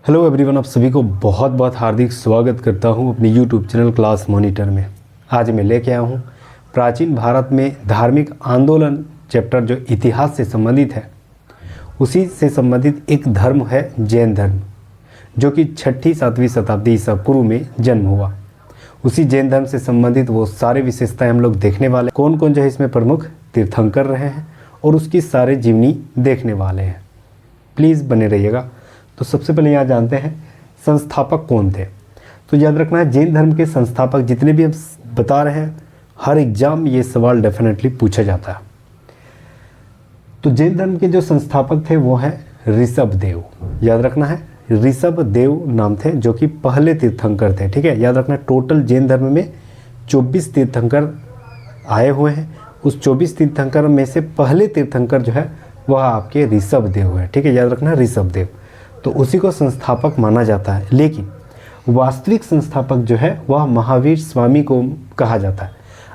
Hello everyone, आप सभी को बहुत बहुत हार्दिक स्वागत करता हूं अपने यूट्यूब चैनल क्लास मॉनिटर में। आज मैं लेके आया हूं प्राचीन भारत में धार्मिक आंदोलन चैप्टर जो इतिहास से संबंधित है, उसी से संबंधित एक धर्म है जैन धर्म, जो कि 6ठी-7वीं शताब्दी ईसा पूर्व में जन्म हुआ। उसी जैन धर्म से संबंधित वो सारे विशेषताएं हम लोग देखने वाले, कौन कौन जो है इसमें प्रमुख तीर्थंकर रहे हैं और उसकी सारे जीवनी देखने वाले हैं। प्लीज़ बने रहिएगा। तो सबसे पहले यहाँ जानते हैं संस्थापक कौन थे। तो याद रखना है, जैन धर्म के संस्थापक जितने भी हम बता रहे हैं, हर एग्जाम ये सवाल डेफिनेटली पूछा जाता है। तो जैन धर्म के जो संस्थापक थे वो है ऋषभ देव। याद रखना है, ऋषभ देव नाम थे, जो कि पहले तीर्थंकर थे। ठीक है, याद रखना टोटल जैन धर्म में 24 तीर्थंकर आए हुए हैं। उस 24 तीर्थंकर में से पहले तीर्थंकर जो है वह आपके ऋषभ देव है। ठीक है, याद रखना ऋषभ देव, तो उसी को संस्थापक माना जाता है। लेकिन वास्तविक संस्थापक जो है वह महावीर स्वामी को कहा जाता है।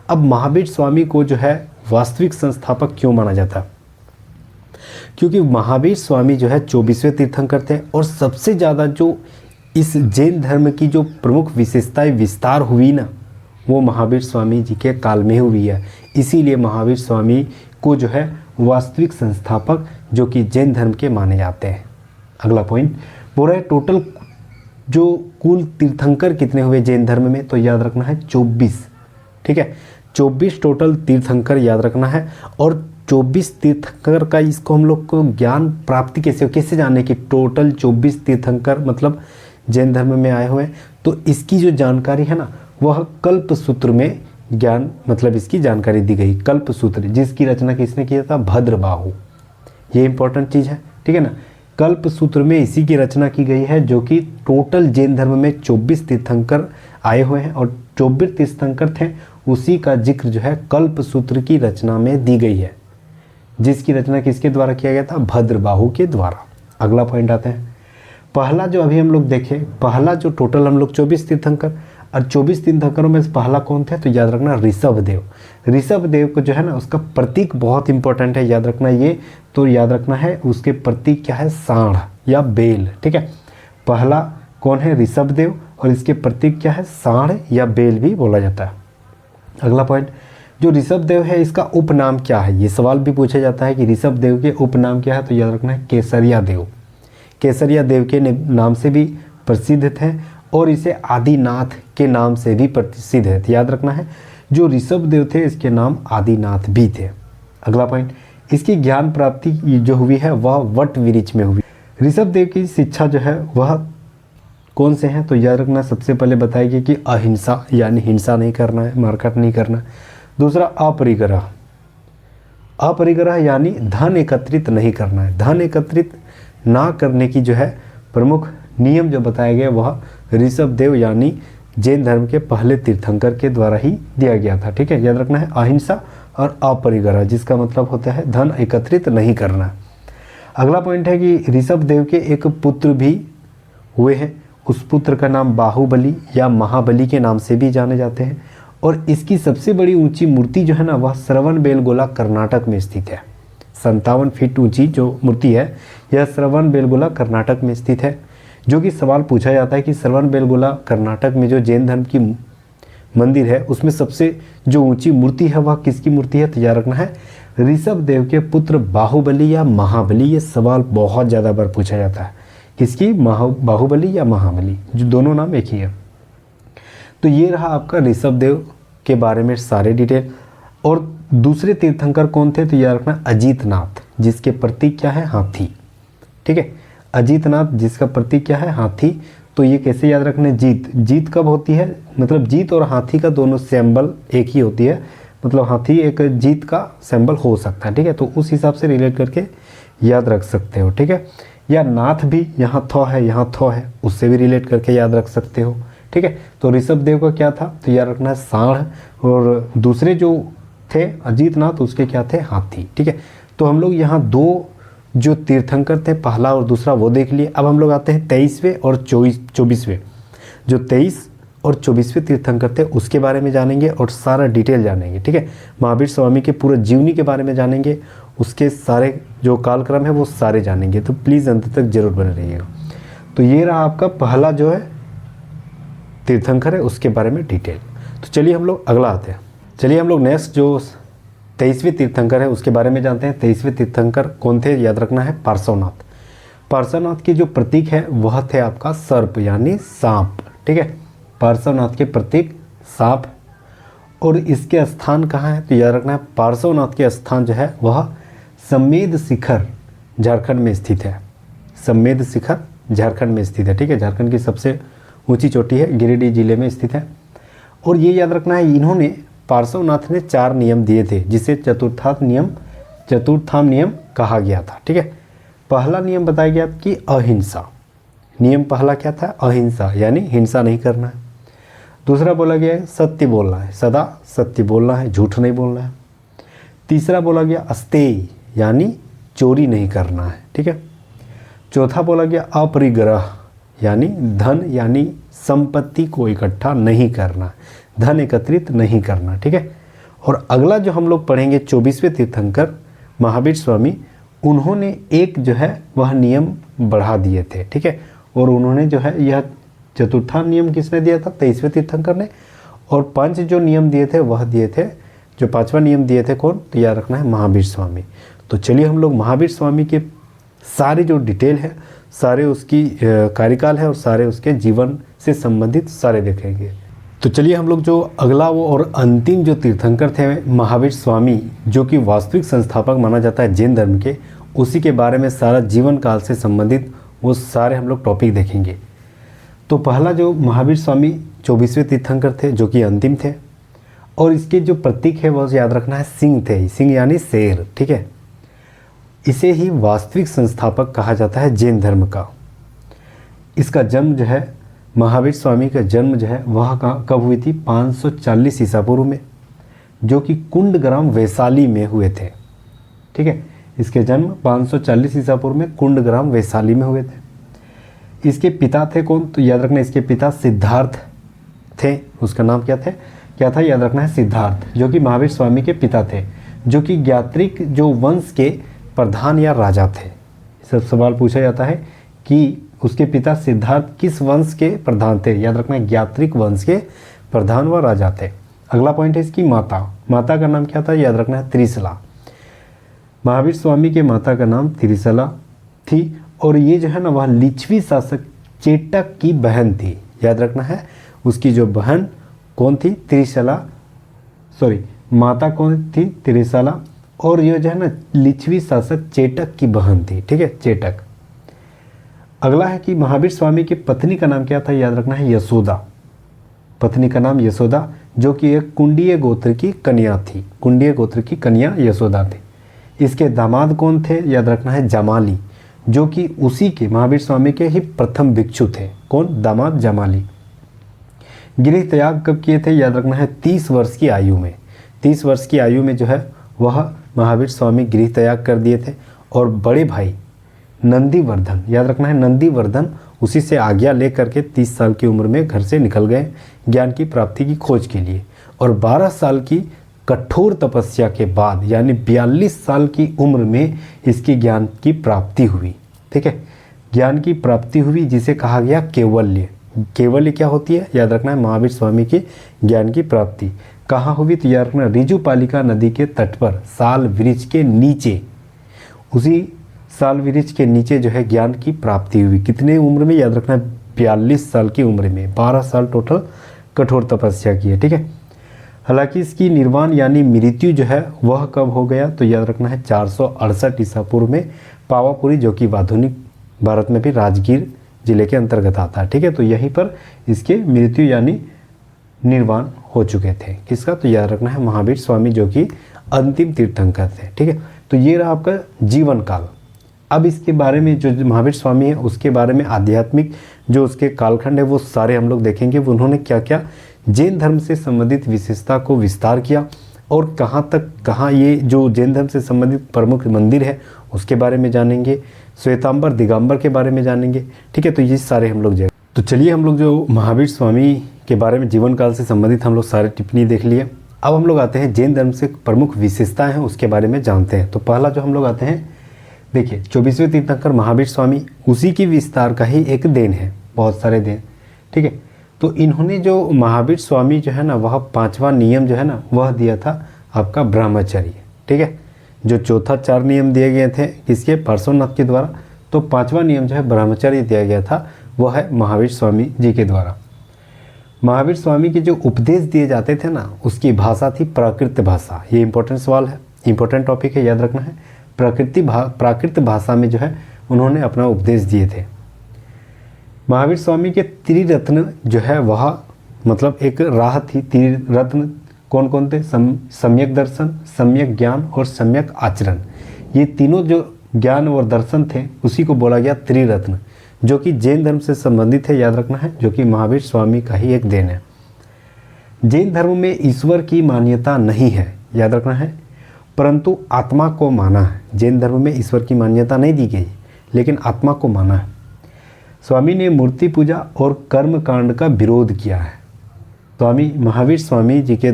अब महावीर स्वामी को जो है वास्तविक संस्थापक क्यों माना जाता है? क्योंकि महावीर स्वामी जो है 24वें तीर्थंकर थे और सबसे ज़्यादा जो इस जैन धर्म की जो प्रमुख विशेषताएं विस्तार हुई ना, वो महावीर स्वामी जी के काल में हुई है। इसीलिए महावीर स्वामी को जो है वास्तविक संस्थापक जो कि जैन धर्म के माने जाते हैं। अगला पॉइंट बोल रहा है टोटल जो कुल तीर्थंकर कितने हुए जैन धर्म में, तो याद रखना है 24। ठीक है, 24 टोटल तीर्थंकर याद रखना है। और 24 तीर्थंकर का इसको हम लोग को ज्ञान प्राप्ति कैसे जाने की, टोटल 24 तीर्थंकर मतलब जैन धर्म में आए हुए हैं। तो इसकी जो जानकारी है ना, वह कल्प सूत्र में ज्ञान मतलब इसकी जानकारी दी गई। कल्प सूत्र जिसकी रचना किसने किया था? भद्रबाहु। ये इंपॉर्टेंट चीज़ है। ठीक है ना, कल्प सूत्र में इसी की रचना की गई है, जो कि टोटल जैन धर्म में 24 तीर्थंकर आए हुए हैं और 24 तीर्थंकर थे, उसी का जिक्र जो है कल्प सूत्र की रचना में दी गई है, जिसकी रचना किसके द्वारा किया गया था? भद्रबाहु के द्वारा। अगला पॉइंट आते हैं, पहला जो अभी हम लोग देखें, पहला जो टोटल हम लोग 24 तीर्थंकर और 24 तीर्थंकरों में पहला कौन थे? तो याद रखना ऋषभ देव। ऋषभ देव को जो है ना, उसका प्रतीक बहुत इंपॉर्टेंट है, याद रखना ये। तो याद रखना है उसके प्रतीक क्या है? सांड या बेल। ठीक है, पहला कौन है? ऋषभ देव, और इसके प्रतीक क्या है? सांड या बेल भी बोला जाता है। अगला पॉइंट, जो ऋषभ देव है इसका उपनाम क्या है? ये सवाल भी पूछा जाता है कि ऋषभ देव के उपनाम क्या है? तो याद रखना है केसरिया देव। केसरिया देव के नाम से भी प्रसिद्ध थे और इसे आदिनाथ के नाम से भी प्रसिद्ध है। तो याद रखना है जो ऋषभ देव थे इसके नाम आदिनाथ भी थे। अगला पॉइंट, इसकी ज्ञान प्राप्ति जो हुई है वह वट वृक्ष में हुई। ऋषभ देव की शिक्षा जो है वह कौन से हैं? तो याद रखना सबसे पहले बताएगी कि अहिंसा, यानी हिंसा नहीं करना है, मारकाट नहीं करना। दूसरा अपरिग्रह, अपरिग्रह यानी धन एकत्रित नहीं करना है। धन एकत्रित ना करने की जो है प्रमुख नियम जो बताए गए वह ऋषभ देव यानी जैन धर्म के पहले तीर्थंकर के द्वारा ही दिया गया था। ठीक है, याद रखना है अहिंसा और अपरिग्रह, जिसका मतलब होता है धन एकत्रित नहीं करना। अगला पॉइंट है कि ऋषभ देव के एक पुत्र भी हुए हैं। उस पुत्र का नाम बाहुबली या महाबली के नाम से भी जाने जाते हैं और इसकी सबसे बड़ी ऊंची मूर्ति जो है ना, वह श्रवणबेलगोला कर्नाटक में स्थित है। 57 फीट ऊंची जो मूर्ति है यह श्रवणबेलगोला कर्नाटक में स्थित है। जो कि सवाल पूछा जाता है कि श्रवणबेलगोला कर्नाटक में जो जैन धर्म की मंदिर है उसमें सबसे जो ऊंची मूर्ति है वह किसकी मूर्ति है? तो याद रखना है ऋषभ देव के पुत्र बाहुबली या महाबली। ये सवाल बहुत ज़्यादा बार पूछा जाता है, किसकी? बाहुबली या महाबली, जो दोनों नाम एक ही है। तो ये रहा आपका ऋषभ देव के बारे में सारे डिटेल। और दूसरे तीर्थंकर कौन थे? तो याद रखना अजीतनाथ, जिसके प्रतीक क्या है? हाथी। ठीक है, अजीतनाथ जिसका प्रतीक क्या है? हाथी। तो ये कैसे याद रखना है? जीत कब होती है? मतलब जीत और हाथी का दोनों सिंबल एक ही होती है, मतलब हाथी एक जीत का सिंबल हो सकता है। ठीक है, तो उस हिसाब से रिलेट करके याद रख सकते हो। ठीक है, या नाथ भी, यहाँ थौ है यहाँ थौ है, उससे भी रिलेट करके याद रख सकते हो। ठीक है, तो ऋषभ देव का क्या था? तो याद रखना है सांड, और दूसरे जो थे अजीतनाथ उसके क्या थे? हाथी। ठीक है, तो हम लोग यहाँ दो जो तीर्थंकर थे, पहला और दूसरा, वो देख लिए। अब हम लोग आते हैं 23वें और 24वें। जो 23 और 24वें तीर्थंकर थे उसके बारे में जानेंगे और सारा डिटेल जानेंगे। ठीक है, महावीर स्वामी के पूरे जीवनी के बारे में जानेंगे, उसके सारे जो कालक्रम है वो सारे जानेंगे। तो प्लीज़ अंत तक जरूर बने रहिएगा। तो ये रहा आपका पहला जो है तीर्थंकर है, उसके बारे में डिटेल। तो चलिए हम लोग अगला आते हैं। चलिए हम लोग नेक्स्ट जो 23वें तीर्थंकर है उसके बारे में जानते हैं। 23वें तीर्थंकर कौन थे, याद रखना है पार्श्वनाथ। पार्श्वनाथ के जो प्रतीक है वह थे आपका सर्प यानी सांप, ठीक है। पार्श्वनाथ के प्रतीक सांप। और इसके स्थान कहाँ है, तो याद रखना है पार्श्वनाथ के स्थान जो है वह समेद शिखर झारखंड में स्थित है। समेद शिखर झारखंड में स्थित है, ठीक है। झारखंड की सबसे ऊंची चोटी है, गिरिडीह जिले में स्थित है। और ये याद रखना है इन्होंने पार्श्वनाथ ने 4 नियम दिए थे जिसे चतुर्थाम नियम कहा गया था, ठीक है। पहला नियम बताया गया कि अहिंसा। नियम पहला क्या था, अहिंसा यानी हिंसा नहीं करना है। दूसरा बोला गया है सत्य बोलना है, सदा सत्य बोलना है, झूठ नहीं बोलना है। तीसरा बोला गया अस्तेय यानी चोरी नहीं करना है, ठीक है। चौथा बोला गया अपरिग्रह यानी धन यानी संपत्ति को इकट्ठा नहीं करना, धन एकत्रित नहीं करना, ठीक है। और अगला जो हम लोग पढ़ेंगे 24वें तीर्थंकर महावीर स्वामी, उन्होंने एक जो है वह नियम बढ़ा दिए थे, ठीक है। और उन्होंने जो है यह चतुर्था नियम किसने दिया था, 23वें तीर्थंकर ने। और 5 जो नियम दिए थे वह दिए थे, जो 5वां नियम दिए थे कौन, तो याद रखना है महावीर स्वामी। तो चलिए हम लोग महावीर स्वामी के सारे जो डिटेल है, सारे उसकी कार्यकाल है और सारे उसके जीवन से संबंधित सारे देखेंगे। तो चलिए हम लोग जो अगला वो और अंतिम जो तीर्थंकर थे महावीर स्वामी, जो कि वास्तविक संस्थापक माना जाता है जैन धर्म के, उसी के बारे में सारा जीवन काल से संबंधित वो सारे हम लोग टॉपिक देखेंगे। तो पहला जो महावीर स्वामी 24वें तीर्थंकर थे जो कि अंतिम थे, और इसके जो प्रतीक है वह याद रखना है सिंह थे, सिंह यानी शेर, ठीक है। इसे ही वास्तविक संस्थापक कहा जाता है जैन धर्म का। इसका जन्म जो है, महावीर स्वामी का जन्म जो है वह कब हुई थी, 540 ईसा पूर्व में, जो कि कुंडग्राम वैशाली में हुए थे, ठीक है। इसके जन्म 540 ईसा पूर्व में कुंडग्राम वैशाली में हुए थे। इसके पिता थे कौन, तो याद रखना इसके पिता सिद्धार्थ थे। उसका नाम क्या था, याद रखना है सिद्धार्थ, जो कि महावीर स्वामी के पिता थे, जो कि ज्ञात्रिक जो वंश के प्रधान या राजा थे। सब सवाल पूछा जाता है कि उसके पिता सिद्धार्थ किस वंश के प्रधान थे, याद रखना है ज्ञात्रिक वंश के प्रधान व राजा थे। अगला पॉइंट है इसकी माता का नाम क्या था, याद रखना है त्रिशला। महावीर स्वामी के माता का नाम त्रिशला थी, और ये जो है ना वह लिच्छवी शासक चेटक की बहन थी। याद रखना है उसकी जो बहन कौन थी, माता कौन थी, त्रिशला, और ये जो है ना लिच्छवी शासक चेटक की बहन थी, ठीक है, चेटक। अगला है कि महावीर स्वामी की पत्नी का नाम क्या था, याद रखना है यशोदा। पत्नी का नाम यशोदा, जो कि एक कुंडीय गोत्र की कन्या थी। कुंडीय गोत्र की कन्या यशोदा थी। इसके दामाद कौन थे, याद रखना है जामाली, जो कि उसी के महावीर स्वामी के ही प्रथम भिक्षु थे। कौन, दामाद जामाली। गृह त्याग कब किए थे, याद रखना है 30 वर्ष की आयु में। 30 वर्ष की आयु में जो है वह महावीर स्वामी गृह त्याग कर दिए थे। और बड़े भाई नंदीवर्धन, याद रखना है नंदीवर्धन, उसी से आज्ञा लेकर के 30 साल की उम्र में घर से निकल गए ज्ञान की प्राप्ति की खोज के लिए। और 12 साल की कठोर तपस्या के बाद यानी 42 साल की उम्र में इसकी ज्ञान की प्राप्ति हुई, ठीक है। ज्ञान की प्राप्ति हुई जिसे कहा गया कैवल्य। कैवल्य क्या होती है, याद रखना है महावीर स्वामी की ज्ञान की प्राप्ति कहाँ हुई, तो याद रखना रिजुपालिका नदी के तट पर साल वृक्ष के नीचे, उसी साल वृक्ष के नीचे जो है ज्ञान की प्राप्ति हुई। कितने उम्र में, याद रखना 42 साल की उम्र में। 12 साल टोटल कठोर तपस्या की है, ठीक है। हालांकि इसकी निर्वाण यानी मृत्यु जो है वह कब हो गया, तो याद रखना है 468 ईसा पूर्व में पावापुरी, जो कि आधुनिक भारत में भी राजगीर जिले के अंतर्गत आता है, ठीक है। तो यहीं पर इसके मृत्यु यानी निर्वाण हो चुके थे। किसका, तो याद रखना है महावीर स्वामी, जो कि अंतिम तीर्थंकर थे, ठीक है। तो ये रहा आपका जीवन काल। अब इसके बारे में जो महावीर स्वामी है उसके बारे में आध्यात्मिक जो उसके कालखंड है वो सारे हम लोग देखेंगे। वो उन्होंने क्या क्या जैन धर्म से संबंधित विशेषता को विस्तार किया, और कहाँ ये जो जैन धर्म से संबंधित प्रमुख मंदिर है उसके बारे में जानेंगे। श्वेतांबर दिगंबर के बारे में जानेंगे, ठीक है। तो ये सारे हम लोग जाएंगे। तो चलिए हम लोग जो महावीर स्वामी के बारे में जीवन काल से संबंधित हम लोग सारे टिप्पणी देख लिए। अब हम लोग आते हैं जैन धर्म से प्रमुख विशेषताएं हैं उसके बारे में जानते हैं। तो पहला जो हम लोग आते हैं देखिए 24वें तीर्थंकर महावीर स्वामी उसी की विस्तार का ही एक देन है, बहुत सारे देन, ठीक है। तो इन्होंने जो महावीर स्वामी जो है ना वह 5वां नियम जो है ना वह दिया था आपका ब्रह्मचर्य, ठीक है। जो चौथा 4 नियम दिए गए थे किसके, पार्श्वनाथ के द्वारा, तो 5वां नियम जो है ब्रह्मचर्य दिया गया था वह है महावीर स्वामी जी के द्वारा। महावीर स्वामी के जो उपदेश दिए जाते थे ना उसकी भाषा थी प्राकृत भाषा। ये इंपॉर्टेंट सवाल है, इंपॉर्टेंट टॉपिक है, याद रखना है। प्राकृत भाषा में जो है उन्होंने अपना उपदेश दिए थे। महावीर स्वामी के त्रिरत्न जो है वह मतलब एक राह थी। त्रिरत्न कौन कौन थे, सम्यक दर्शन, सम्यक ज्ञान और सम्यक आचरण। ये तीनों जो ज्ञान और दर्शन थे उसी को बोला गया त्रिरत्न, जो कि जैन धर्म से संबंधित है, याद रखना है, जो कि महावीर स्वामी का ही एक देन है। जैन धर्म में ईश्वर की मान्यता नहीं है, याद रखना है, परंतु आत्मा को माना है। जैन धर्म में ईश्वर की मान्यता नहीं दी गई, लेकिन आत्मा को माना है। स्वामी ने मूर्ति पूजा और कर्म कांड का विरोध किया है। स्वामी महावीर स्वामी जी के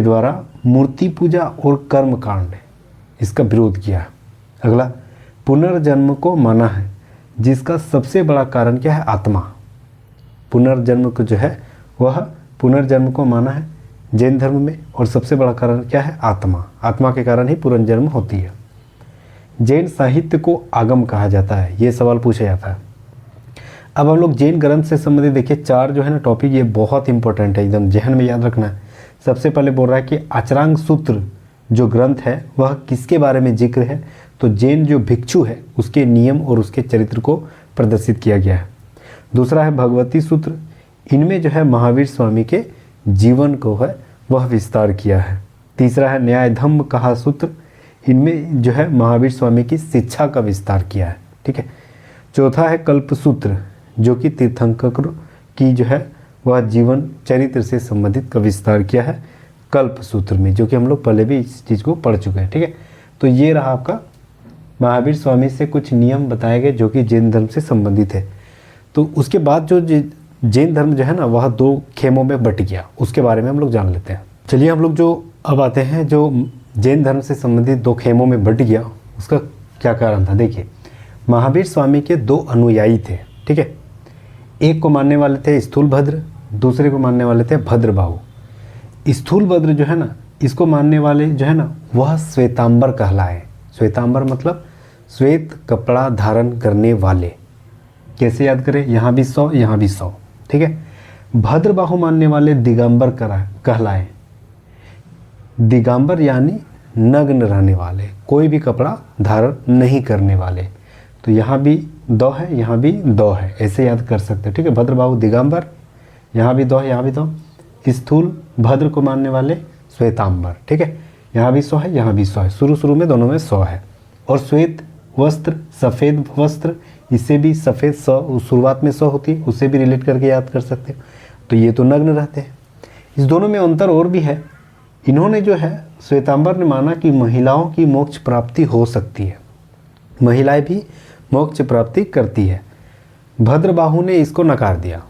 द्वारा मूर्ति पूजा और कर्म कांड इसका विरोध किया है। अगला, पुनर्जन्म को माना है, जिसका सबसे बड़ा कारण क्या है, आत्मा। पुनर्जन्म को जो है वह पुनर्जन्म को माना है जैन धर्म में, और सबसे बड़ा कारण क्या है, आत्मा। आत्मा के कारण ही पुनर्जन्म होती है। जैन साहित्य को आगम कहा जाता है, ये सवाल पूछा जाता है। अब हम लोग जैन ग्रंथ से संबंधित देखिए 4 जो है ना टॉपिक, ये बहुत इंपॉर्टेंट है, एकदम जहन में याद रखना है। सबसे पहले बोल रहा है कि आचरांग सूत्र जो ग्रंथ है वह किसके बारे में जिक्र है, तो जैन जो भिक्षु है उसके नियम और उसके चरित्र को प्रदर्शित किया गया है। दूसरा है भगवती सूत्र, इनमें जो है महावीर स्वामी के जीवन को है वह विस्तार किया है। तीसरा है न्याय धम्म कहा सूत्र, इनमें जो है महावीर स्वामी की शिक्षा का विस्तार किया है, ठीक है। चौथा है कल्प सूत्र, जो कि तीर्थंकर की जो है वह जीवन चरित्र से संबंधित का विस्तार किया है कल्प सूत्र में, जो कि हम लोग पहले भी इस चीज़ को पढ़ चुके हैं, ठीक है। तो ये रहा आपका महावीर स्वामी से कुछ नियम बताए गए जो कि जैन धर्म से संबंधित है। तो उसके बाद जो जैन धर्म जो है ना वह 2 खेमों में बट गया, उसके बारे में हम लोग जान लेते हैं। चलिए हम लोग जो अब आते हैं, जो जैन धर्म से संबंधित 2 खेमों में बट गया उसका क्या कारण था। देखिए महावीर स्वामी के 2 अनुयायी थे, ठीक है। एक को मानने वाले थे स्थूलभद्र, दूसरे को मानने वाले थे भद्रबाहु। स्थूलभद्र जो है ना इसको मानने वाले जो है ना वह श्वेतांबर कहलाए। श्वेतांबर मतलब श्वेत कपड़ा धारण करने वाले। कैसे याद करें, यहाँ भी 100 यहाँ भी 100, ठीक है। भद्रबाहु मानने वाले दिगंबर कहलाए। दिगंबर यानी नग्न रहने वाले, कोई भी कपड़ा धारण नहीं करने वाले। तो यहाँ भी 2 है, यहाँ भी 2 है, ऐसे याद कर सकते हैं, ठीक है। भद्रबाहु दिगंबर, यहाँ भी 2 है, यहाँ भी 2। स्थूल भद्र को मानने वाले श्वेतांबर, ठीक है। यहाँ भी 100 है, यहाँ भी 100 है, शुरू में दोनों में 100 है। और श्वेत वस्त्र, सफ़ेद वस्त्र, इससे भी सफ़ेद 100 शुरुआत में 100 होती है, उससे भी रिलेट करके याद कर सकते हैं। तो ये तो नग्न रहते हैं। इस दोनों में अंतर और भी है। इन्होंने जो है श्वेतांबर ने माना कि महिलाओं की मोक्ष प्राप्ति हो सकती है, महिलाएं भी मोक्ष प्राप्ति करती है। भद्रबाहु ने इसको नकार दिया,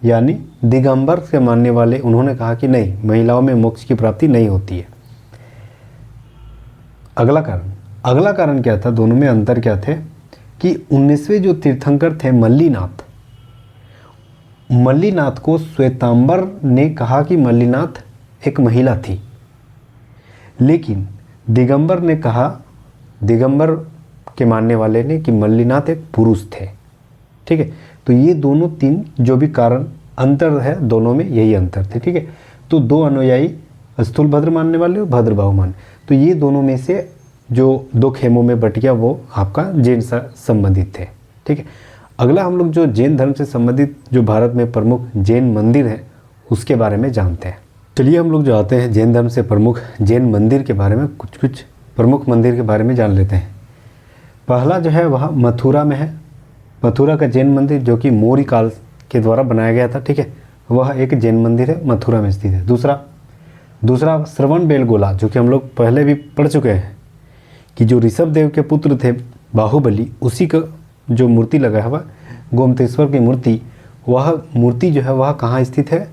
यानी दिगंबर के मानने वाले उन्होंने कहा कि नहीं, महिलाओं में मोक्ष की प्राप्ति नहीं होती है। अगला कारण क्या था, दोनों में अंतर क्या थे कि 19वें जो तीर्थंकर थे मल्लीनाथ को श्वेतांबर ने कहा कि मल्लीनाथ एक महिला थी, लेकिन दिगंबर ने कहा, दिगंबर के मानने वाले ने कि मल्लीनाथ एक पुरुष थे, ठीक है। तो ये दोनों 3 जो भी कारण अंतर है दोनों में यही अंतर थे, ठीक है। तो 2 अनुयायी स्थूलभद्र मानने वाले और भद्रबाहु मानने, तो ये दोनों में से जो 2 खेमों में बट गया वो आपका जैन से संबंधित थे, ठीक है। अगला हम लोग जो जैन धर्म से संबंधित जो भारत में प्रमुख जैन मंदिर है उसके बारे में जानते हैं। चलिए हम लोग जो आते हैं जैन धर्म से प्रमुख जैन मंदिर के बारे में, कुछ प्रमुख मंदिर के बारे में जान लेते हैं। पहला जो है वह मथुरा में है। मथुरा का जैन मंदिर जो कि मौर्य काल के द्वारा बनाया गया था, ठीक है, वह एक जैन मंदिर है, मथुरा में स्थित है। दूसरा श्रवणबेलगोला, जो कि हम लोग पहले भी पढ़ चुके हैं कि जो ऋषभ देव के पुत्र थे बाहुबली, उसी का जो मूर्ति लगा है वह गोमतेश्वर की मूर्ति, वह मूर्ति जो है वह कहाँ स्थित है,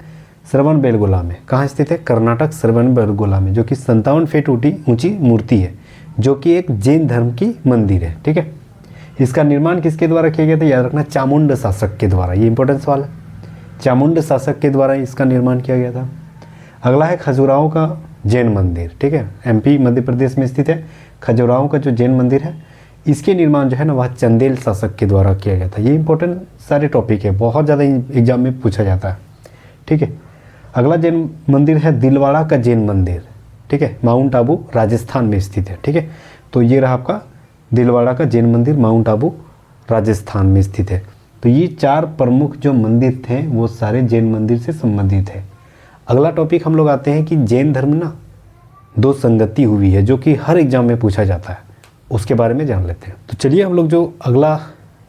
श्रवणबेलगोला में। कहाँ स्थित है, कर्नाटक श्रवणबेलगोला में, जो कि 57 फीट ऊंची मूर्ति है, जो कि एक जैन धर्म की मंदिर है। ठीक है, इसका निर्माण किसके द्वारा किया गया था? याद रखना, चामुंड शासक के द्वारा। ये इंपॉर्टेंट सवाल है, चामुंड शासक के द्वारा इसका निर्माण किया गया था। अगला है खजुराहो का जैन मंदिर। ठीक है, एमपी मध्य प्रदेश में स्थित है खजुराहो का जो जैन मंदिर है, इसके निर्माण जो है ना वह चंदेल शासक के द्वारा किया गया था। ये इंपॉर्टेंट सारे टॉपिक है, बहुत ज़्यादा एग्जाम में पूछा जाता है। ठीक है, अगला जैन मंदिर है दिलवाड़ा का जैन मंदिर। ठीक है, माउंट आबू राजस्थान में स्थित है। ठीक है, तो ये रहा आपका दिलवाड़ा का जैन मंदिर, माउंट आबू राजस्थान में स्थित है। तो ये 4 प्रमुख जो मंदिर थे वो सारे जैन मंदिर से संबंधित है। अगला टॉपिक हम लोग आते हैं कि जैन धर्म ना 2 संगति हुई है, जो कि हर एग्जाम में पूछा जाता है, उसके बारे में जान लेते हैं। तो चलिए हम लोग जो अगला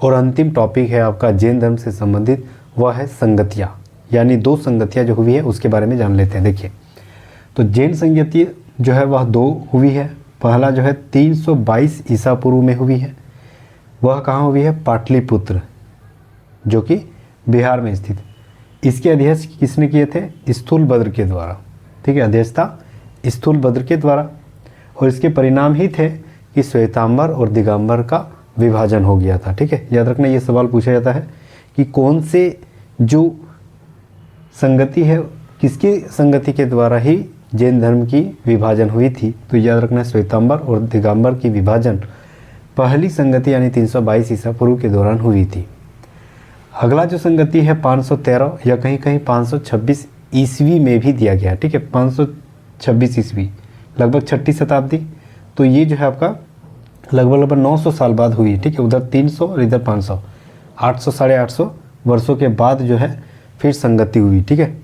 और अंतिम टॉपिक है आपका जैन धर्म से संबंधित, वह है संगतियाँ, यानी 2 संगतियाँ जो हुई है उसके बारे में जान लेते हैं। देखिए, तो जैन संगति जो है वह 2 हुई है। पहला जो है 322 ईसा पूर्व में हुई है, वह कहाँ हुई है? पाटलिपुत्र, जो कि बिहार में स्थित। इसके अध्यक्ष किसने किए थे? स्थूलभद्र के द्वारा। ठीक है, अध्यक्षता स्थूलभद्र के द्वारा। और इसके परिणाम ही थे कि श्वेतांबर और दिगंबर का विभाजन हो गया था। ठीक है, याद रखना, ये सवाल पूछा जाता है कि कौन से जो संगति है, किसकी संगति के द्वारा ही जैन धर्म की विभाजन हुई थी? तो याद रखना, श्वेतांबर और दिगंबर की विभाजन पहली संगति यानी 322 ईसा पूर्व के दौरान हुई थी। अगला जो संगति है 513 या कहीं कहीं 526 ईस्वी में भी दिया गया। ठीक है, 526 ईस्वी, लगभग 6ठी शताब्दी। तो ये जो है आपका लगभग 900 साल बाद हुई। ठीक है, उधर 300 और इधर 500, 800 साढ़े 800 वर्षों के बाद जो है फिर संगति हुई। ठीक है,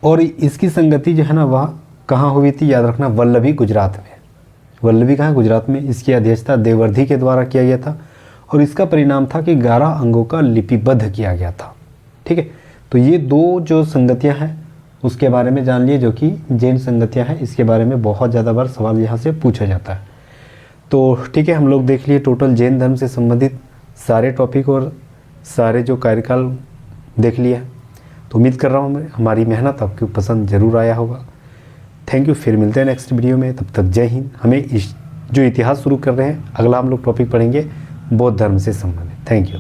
और इसकी संगति जो है ना वह कहाँ हुई थी? याद रखना, वल्लभी गुजरात में। वल्लभी कहाँ? गुजरात में। इसकी अध्यक्षता देवर्धि के द्वारा किया गया था और इसका परिणाम था कि 11 अंगों का लिपिबद्ध किया गया था। ठीक है, तो ये 2 जो संगतियाँ हैं उसके बारे में जान लिए, जो कि जैन संगतियाँ हैं। इसके बारे में बहुत ज़्यादा बार सवाल यहाँ से पूछा जाता है। तो ठीक है, हम लोग देख लिए टोटल जैन धर्म से संबंधित सारे टॉपिक और सारे जो कार्यकाल देख लिया। तो उम्मीद कर रहा हूँ हमारी मेहनत आपको पसंद ज़रूर आया होगा। थैंक यू, फिर मिलते हैं नेक्स्ट वीडियो में। तब तक जय हिंद। हमें जो इतिहास शुरू कर रहे हैं, अगला हम लोग टॉपिक पढ़ेंगे बौद्ध धर्म से संबंधित। Thank you.